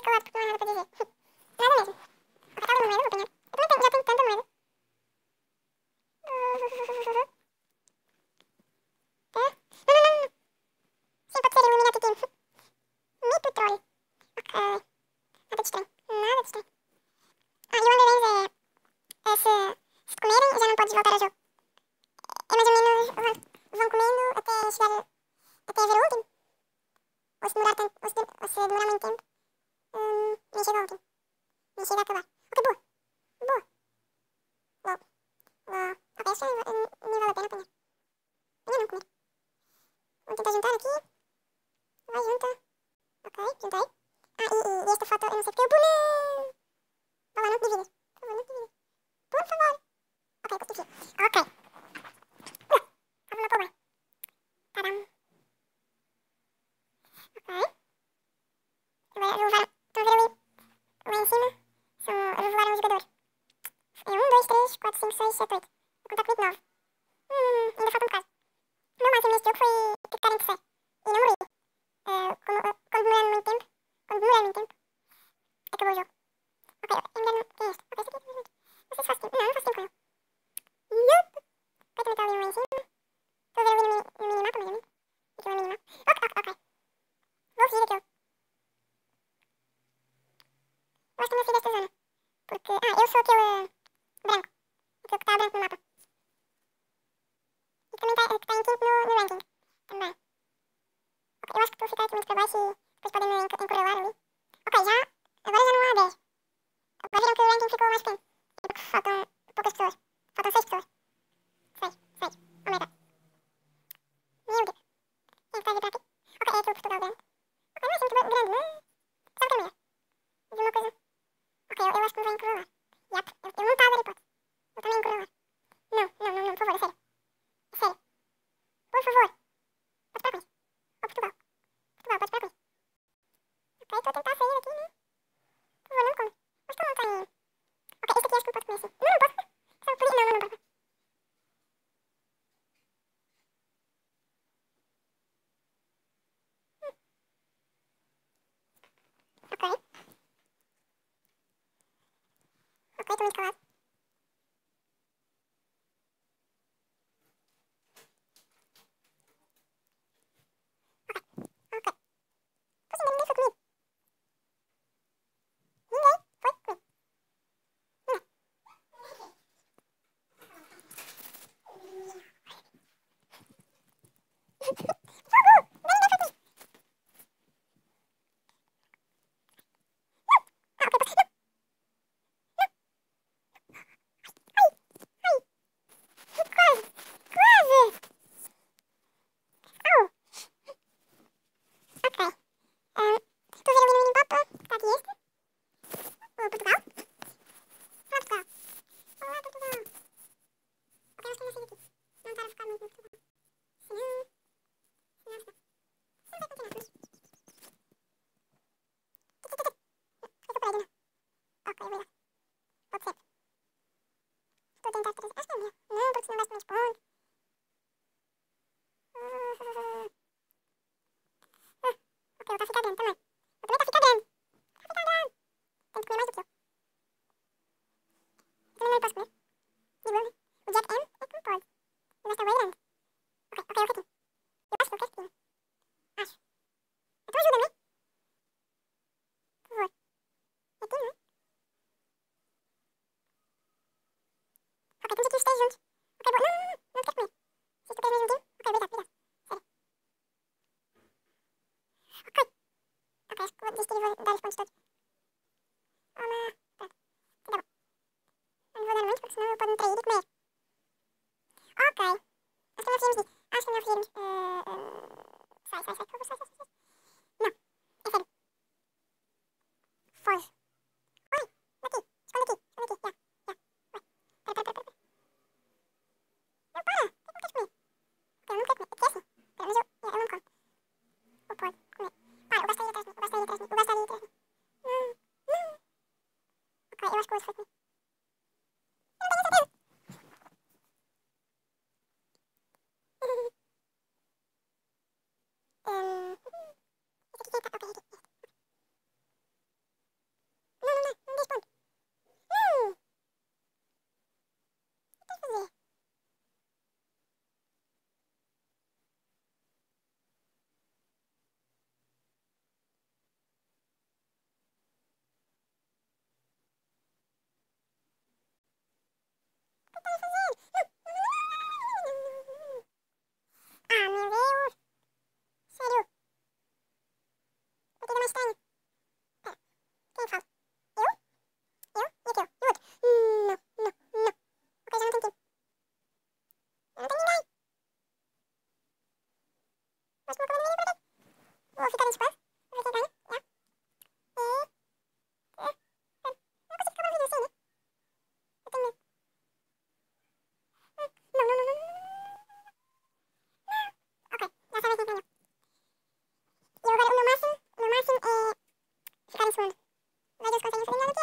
calado porque não há nada para dizer. Nada mesmo. Ok, está ali uma moeda, vou apanhar. Eu também já tenho tanta moeda. Tá? Não, não, não, não. Sim, pode ser Illuminati Team. Mi petróleo. Ok. Nada de estranho. Nada de estranho. Ah, e o Underlands é se comerem já não podes voltar ao jogo. É mais ou menos vão comendo até chegar até ver o último. Ou se demorar tanto, ou se demorar muito tempo, nem chega ao último. Nem chega a acabar. Ok, boa. Boa. Logo. Logo. Ok, acho que nem vale a pena apanhar. Apanhar não comer. Vamos tentar juntar aqui. Vai, junta. Ok, juntei. Ah, e esta foto eu não sei porque eu pus no... Vai lá, não te dividas. Por favor, não te dividas. Por favor. Ok, consegui. Ok. Estava uma boa. Tadam. Ok. Agora relevaram. Estão a ver ali? Lá em cima? Revelaram o jogador. É 1, 2, 3, 4, 5, 6, 7, 8. Vou contar comigo 9. Ainda falta um bocado. O meu máximo neste jogo foi ficar em terceiro. E não morri. Quando demorar muito tempo. Quando demorar muito tempo. Acabou o jogo. Ok, ainda não. Quem é este? Ok, este aqui é. Não sei se faço tempo. Não, não faço tempo com ele. Yup! Ok, também está ali um lá em cima. Estou a ver ali no minimapa, mais ou menos. Aquilo é minimapa. Ok, ok, ok. Vou fugir daquele. Eu acho que não fui desta zona. Porque. Ah, eu sou aquele branco. Aquele que está branco no mapa. E também está em quinto no ranking. Também. Ok, eu acho que estou a ficar aqui muito para baixo e depois podem me encurralar ali. Ok, já. Agora já não há 10. Agora viram que o ranking ficou mais pequeno. É porque faltam poucas pessoas. Faltam 6 pessoas. 6, 6. Oh my god. Meu Deus. Quem é que está a vir para aqui? Ok, é aquele Portugal grande. Ok, não é assim muito grande, mas. Sabe o que é melhor? De uma coisa. Ok, eu acho que me vai encurralar. Yep, ele não está a dar hipótese. Ele também encurralar. Não, não, não, não, por favor, é sério. É sério. Por favor. Podes parar com isso. Oh, Portugal. Portugal, podes parar com isso. Ok, estou a tentar sair aqui, né? Por favor, não me come. Mas tu não tem. Ok, este aqui acho que não pode comer assim. Não, não pode. Sabe por isso? Não, não, não pode. Ok. Ok, estou muito calado. Ok. Pois ainda ninguém foi comigo. Ninguém foi comigo. Ninguém. Fogo! Ainda ninguém foi comigo. Ah, ok, posso. Não. Ai, ai. Quase. Quase. Au. Ok. Estou a ver ali no minimapa. Está aqui este. O Portugal. Olá, Portugal. Olá, Portugal. Ok, acho que eu não sair daqui. Não estar a focar muito no Portugal. Senão. Senão está. Não vai continuar, mas. Fica por aí, não. Ok, obrigado. Pode ser. Estou a tentar trazer. Acho que é melhor. Não, porque senão vais para mais pontos. Ok, ele está a ficar grande também. Ele também está a ficar grande. Está a ficar grande. Tem que comer mais do que eu. Eu também não lhe posso comer. Digo eu, né? O Jack M é que não pode. Ele está bem grande. Ok, ok, é o Catinho. Eu acho que ele quer Catinho. Acho. Então ajuda-me, por favor. Catinho, né? Ok, temos aqui os três juntos. Ok, boa. Não, não, não. Não te quero comer. Se tu queres mesmo um time. Ok, obrigado, obrigado. Sério. Ok. Ok, acho que vou desistir e vou dar os pontos todos. Olá. Pronto. Tá bom. Não vou dar muito porque senão ele pode me trair e comer. Ok. Acho que não fizemos isso. Acho que não fizemos. Sai, sai, sai. Por favor, sai, sai, sai. Não. É sério. Foge. Oi. Daqui. Esconde aqui. Esconde aqui. Já. Já. Vai. Pera, pera, pera, pera. Não, para. Por que não queres comer? Porque eu não quero comer. É que é assim. Pera, mas eu não como. Ou pode comer. Para, o gajo está aí atrás de mim. O gajo está aí atrás de mim. O gajo está aí atrás de mim. Não. Não. Ok, eu acho que o outro foi comigo. Eu não tenho certeza. Este aqui quem está? Ok, aqui. entrar nesse mundo. Mas eles conseguem fazer melhor do que